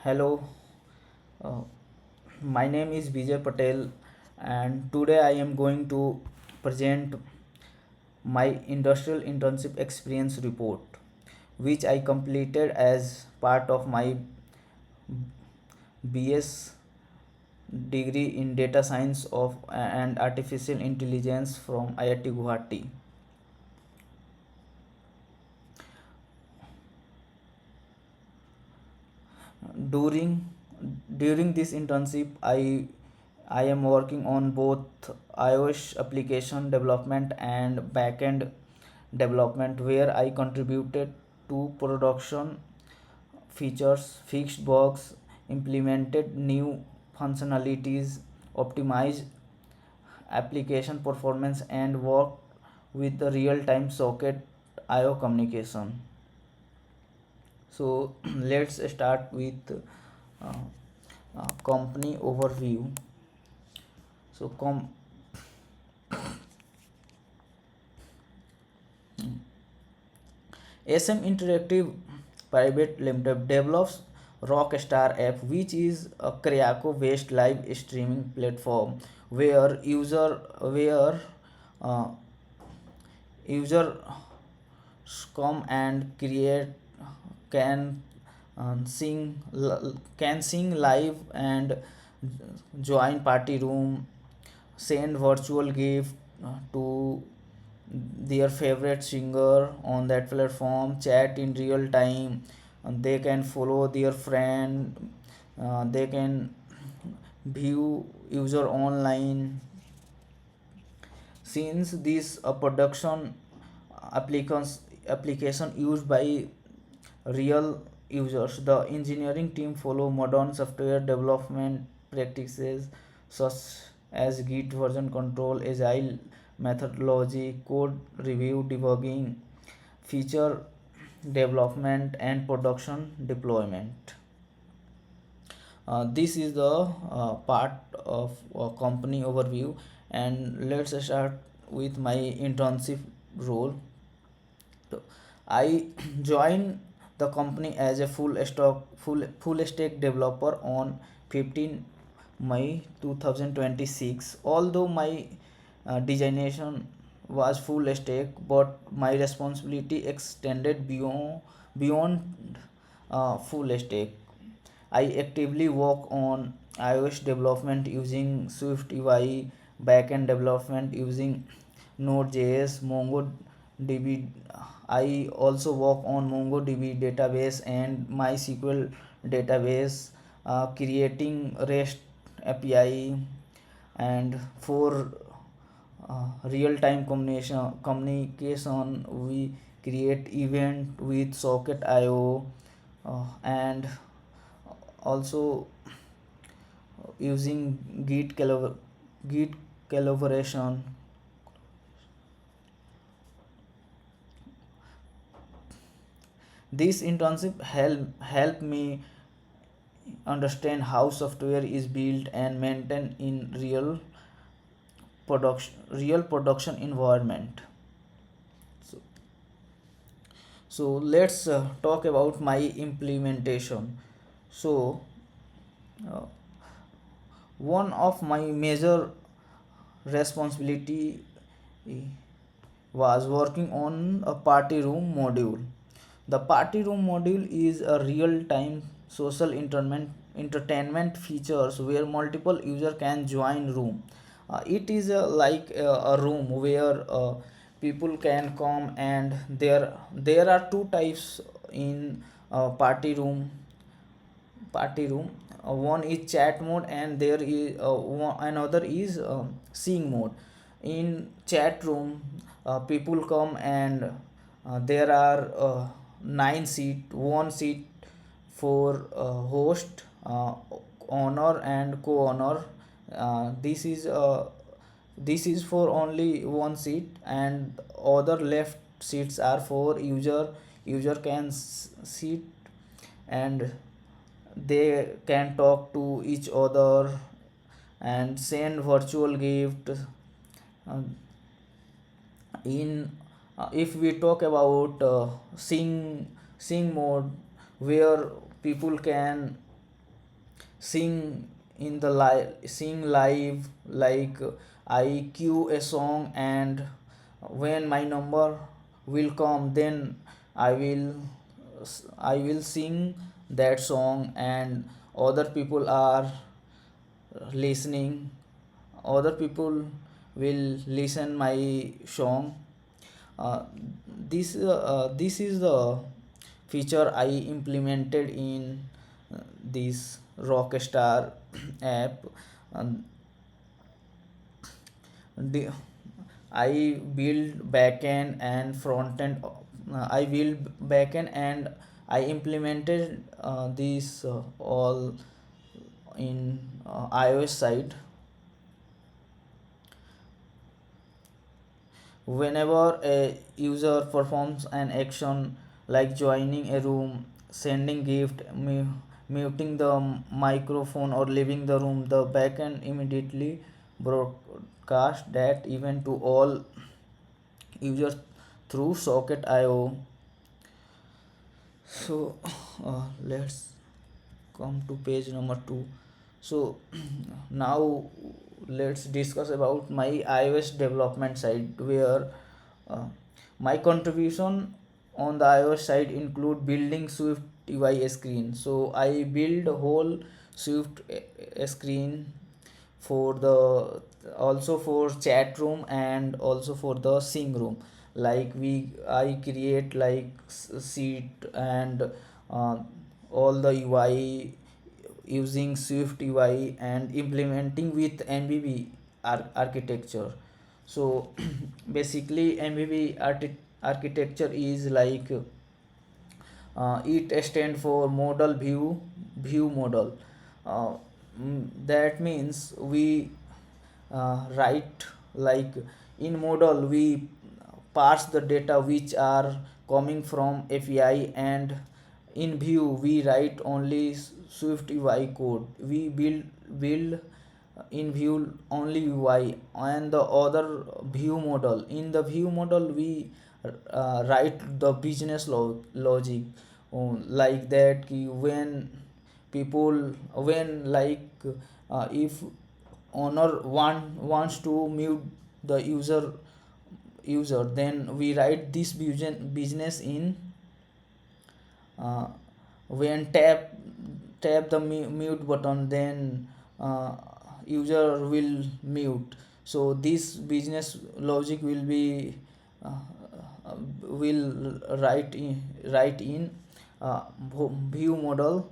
Hello, uh, my name is Vijay Patel, and today I am going to present my industrial internship experience report, which I completed as part of my BS degree in data science of and artificial intelligence from IIT Guwahati. during during this internship I am working on both iOS application development and backend development, where I contributed to production features, fixed bugs, implemented new functionalities, optimized application performance, and worked with the real-time socket IO communication. So let's start with uh, company overview. So SM Interactive Private Limited develops Rockstar app, which is a Krakow-based live streaming platform where uh, user come and create can sing live and join party room, send virtual gift to their favorite singer on that platform, chat in real time, and they can follow their friend, they can view user online. Since this production application used by real users, the engineering team follow modern software development practices such as Git version control, agile methodology, code review, debugging, feature development, and production deployment. This is the part of company overview, and let's start with my internship role. So, I joined the company as a full stack developer on 15 May 2026. Although my designation was full stack, but my responsibility extended beyond full stack. I actively work on iOS development using Swift UI, backend development using Node.js, MongoDB. I also work on MongoDB database and MySQL database, creating REST API, and for real-time communication we create event with Socket IO, and also using git collaboration. This internship help me understand how software is built and maintained in real production environment. So so let's talk about my implementation. So uh, one of my major responsibility was working on a party room module. The party room module is a real-time social entertainment features where multiple user can join room. It is like a room where people can come, and there are two types in party room. One is chat mode, and there is another is seeing mode. In chat room, people come, and there are 9 seat, one seat for host, owner, and co-owner. This is for only one seat, and other left seats are for user can sit, and they can talk to each other and send virtual gift. Um, in If we talk about sing mode, where people can sing sing live, like I cue a song, and when my number will come, then i will I will sing that song, and other people are listening, other people will listen my song. uh, this is the feature I implemented in this Rockstar app. Um, the, I build backend and frontend. I build backend and I implemented these all in iOS side. Whenever a user performs an action like joining a room, sending gift, muting the microphone, or leaving the room, the backend immediately broadcast that event to all users through socket IO. So let's come to page number 2. So now let's discuss about my iOS development side, where uh, my contribution on the iOS side include building Swift UI screen. So I build a whole Swift screen for the, also for chat room and also for the sing room. Like I create like seat and uh, all the UI using Swift UI and implementing with MVB architecture. So basically MVB architecture is like it stands for model view model. uh, that means we write like in model we parse the data which are coming from API, and in view we write only Swift UI code. We build in view only UI, and the other view model, in the view model we write the business logic. Like that when people, when like if owner wants to mute the user, then we write this business in uh, when tap the mute button, then user will mute. So this business logic will be uh, will write in uh, view model.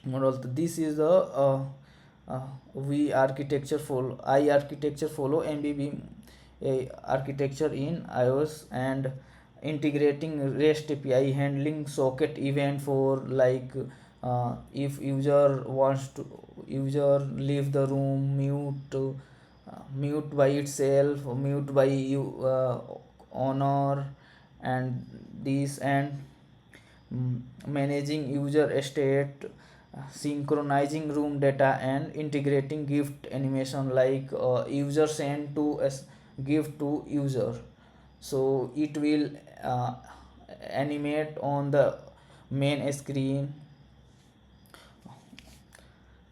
This is the uh, we architecture follow I architecture follow MBB architecture in iOS, and integrating REST API, handling socket event for like if user leave the room, mute by itself, or mute by you owner, and this, and managing user state, synchronizing room data, and integrating gift animation, like user send to gift to user, so it will uh, animate on the main screen.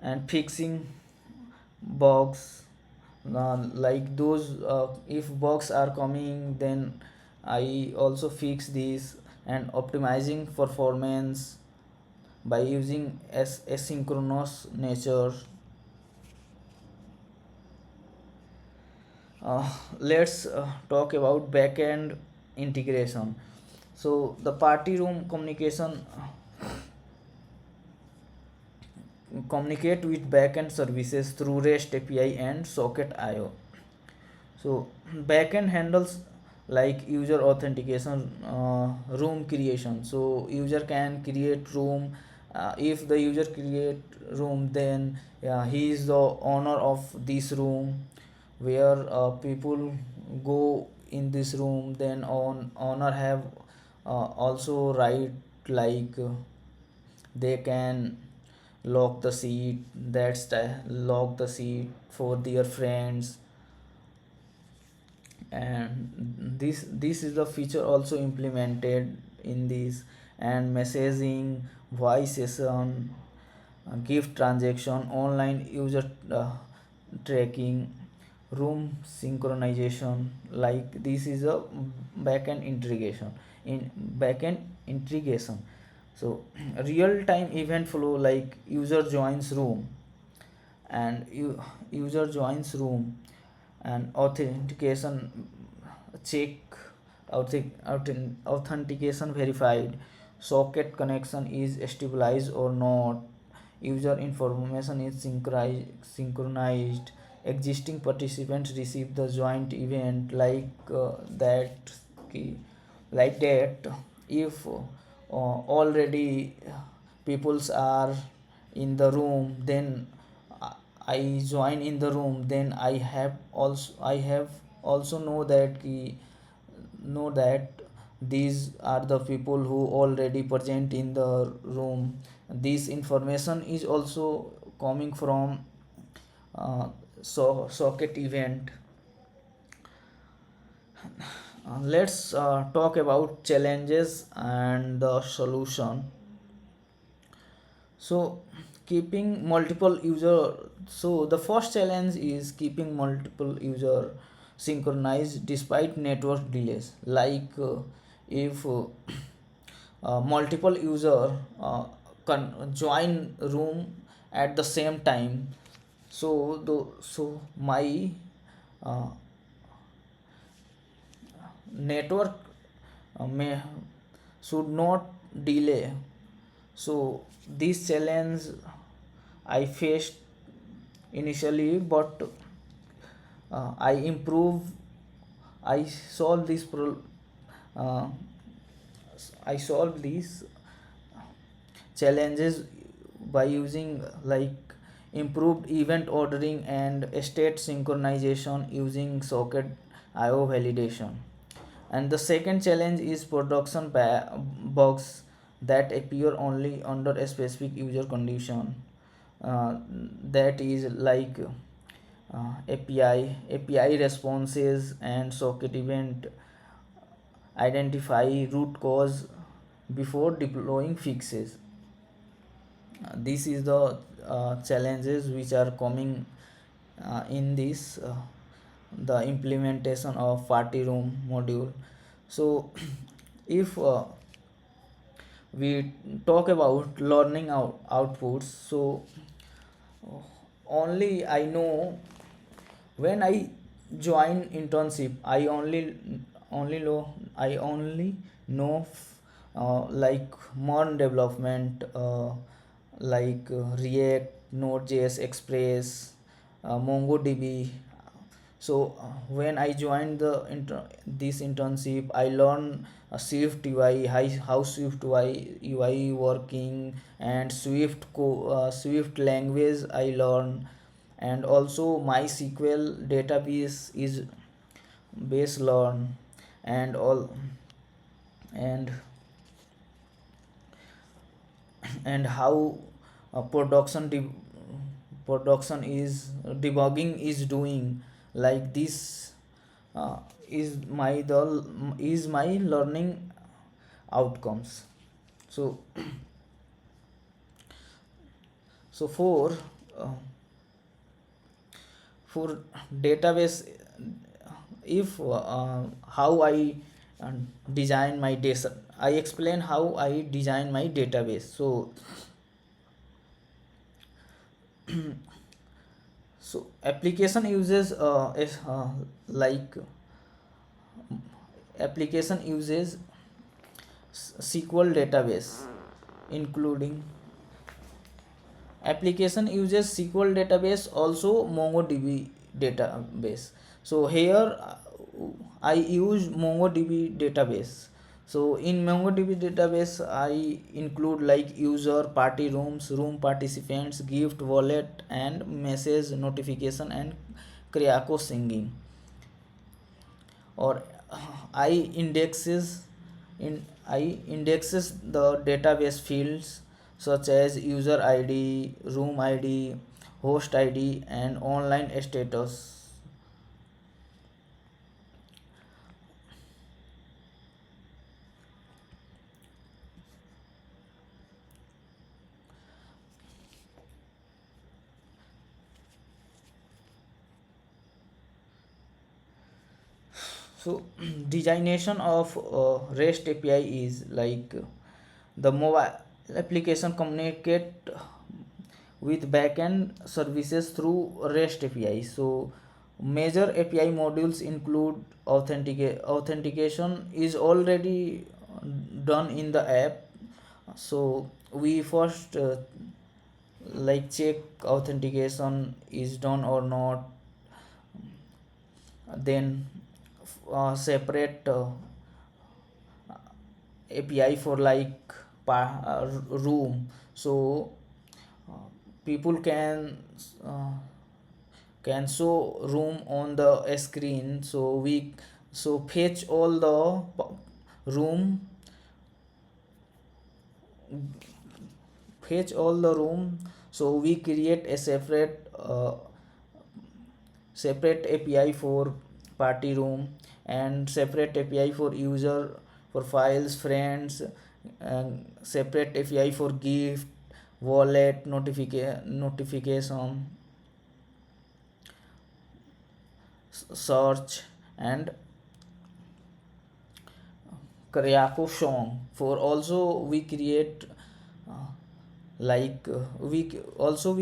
And fixing bugs, like those if bugs are coming, then I also fix this, and optimizing performance by using asynchronous nature. uh, let's talk about backend integration. So the party room communicate with backend services through REST API and socket IO. So backend handles like user authentication, room creation. So user can create room. If the user create room, then he is the owner of this room, where people go in this room. Then owner have also right, like they can lock the seat, lock the seat for their friends. And this is the feature also implemented in this. And messaging, voice session, gift transaction, online user tracking, room synchronization. Like this is a backend integration in backend integration. So real time event flow, like and user joins room and authentication check, authentication verified, socket connection is stabilized or not, user information is synchronized, existing participants receive the joint event, that key, like that. If already peoples are in the room, then I join in the room, then I have also know that these are the people who already present in the room. This information is also coming from socket event. Let's talk about challenges and the solution. So keeping multiple user, so the first challenge is keeping multiple user synchronized despite network delays. If multiple user join room at the same time, so my uh, network may should not delay. So this challenge I faced initially, but I improve. I solve this uh, I solve these challenges by using improved event ordering and state synchronization using socket IO validation. And the second challenge is production bugs that appear only under a specific user condition. That is API responses and socket event identify root cause before deploying fixes. This is the challenges which are coming in this the implementation of party room module. So if we talk about learning outputs, so only I know when I join internship, I only know modern development, React, Node.js, Express, MongoDB. So when I joined this internship, I learned Swift UI, how Swift UI working, and Swift language I learned, and also MySQL database is base learn, and all and and how production is debugging is doing. Like this uh, is my learning outcomes. So so uh, for database, if how I design my data, I explain how I design my database. So application uses like application uses SQL database, including application uses SQL database, also MongoDB database. So here I use MongoDB database. So in MongoDB database I include like user, party rooms, room participants, gift, wallet, and message notification, and Kryako singing. Or I indexes I indexes the database fields such as user ID, room ID, host ID, and online status. So designation of REST API is like the mobile application communicate with backend services through REST API. So major API modules include authentication is already done in the app. So we first like check authentication is done or not, then separate API for like room. So uh, people uh, can show room on the screen. So we fetch all the room, fetch all the room. So we create a separate API for party room, and separate API for user, for files, friends, and separate API for gift, wallet, notification, search, and Karyako song. For also we create uh, we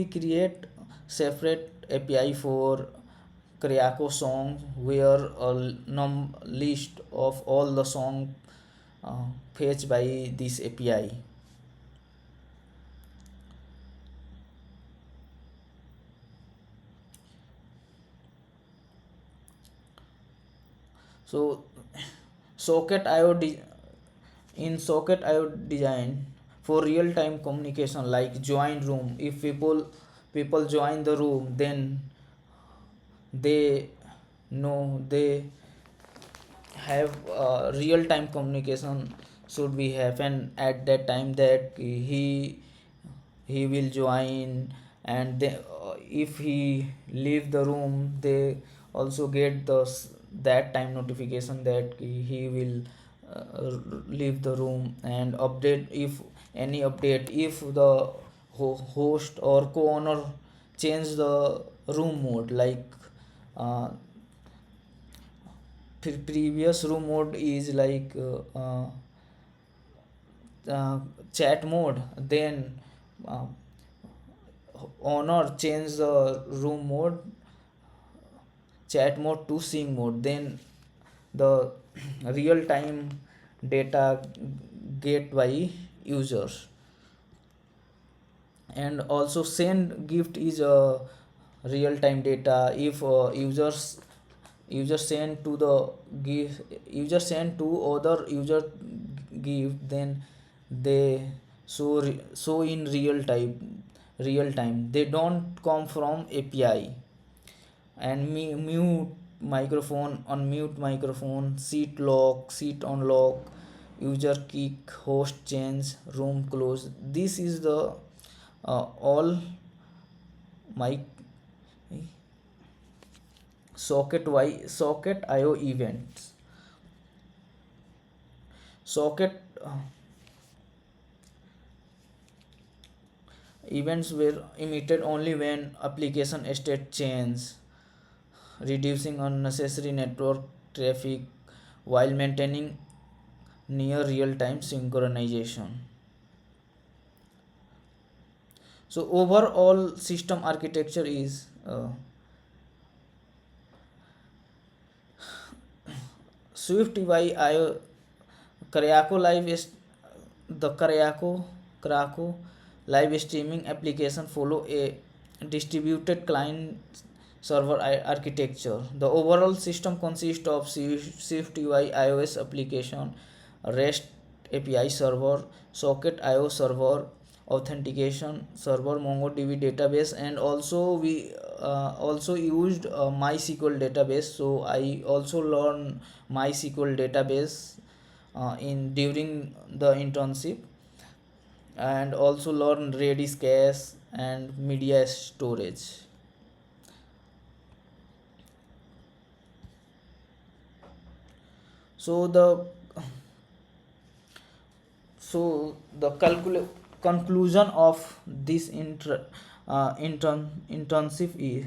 create separate API for Karyako song, where a list of all the song fetched by this API. So socket IO in socket IO design for real time communication, like join room. If people join the room, then they know they have real time communication should be happen at that time, that he will join. And they, if he leave the room, they also get that time notification that he will leave the room. And update, if any update, if the host or co-owner change the room mode, like uh, previous room mode is like chat mode, then uh, owner change the room mode, chat mode to sing mode, then the real time data get by users. And also send gift is a real time data. If user send to the give user send to other user gift, then they show in real time, they don't come from API. And mute microphone, unmute microphone, seat lock, seat unlock, user kick, host change, room close. This is the all mic socket IO events. Socket events were emitted only when application state change, reducing unnecessary network traffic while maintaining near real time synchronization. So overall system architecture is Swift UI IO Karyako live is the Karyako live streaming application follow a distributed client server architecture. The overall system consists of Swift UI iOS application, REST API server, Socket IO server, authentication server, MongoDB database, and also we also used MySQL database. So I also learned MySQL database in during the internship, and also learn Redis cache and media storage. So the conclusion of this internship is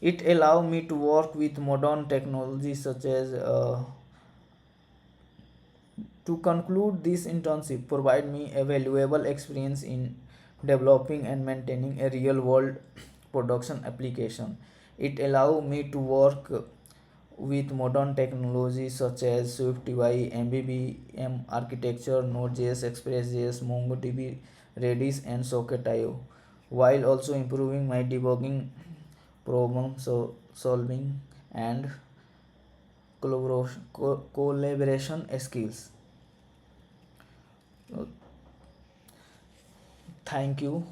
It allow me to work with modern technologies such as to conclude, this internship provide me a valuable experience in developing and maintaining a real world production application. It allow me to work with modern technologies such as Swift UI, MVVM architecture, Node.js, Express.js, MongoDB, Redis, and Socket.io, while also improving my debugging, solving, and collaboration skills. Uh, Thank you.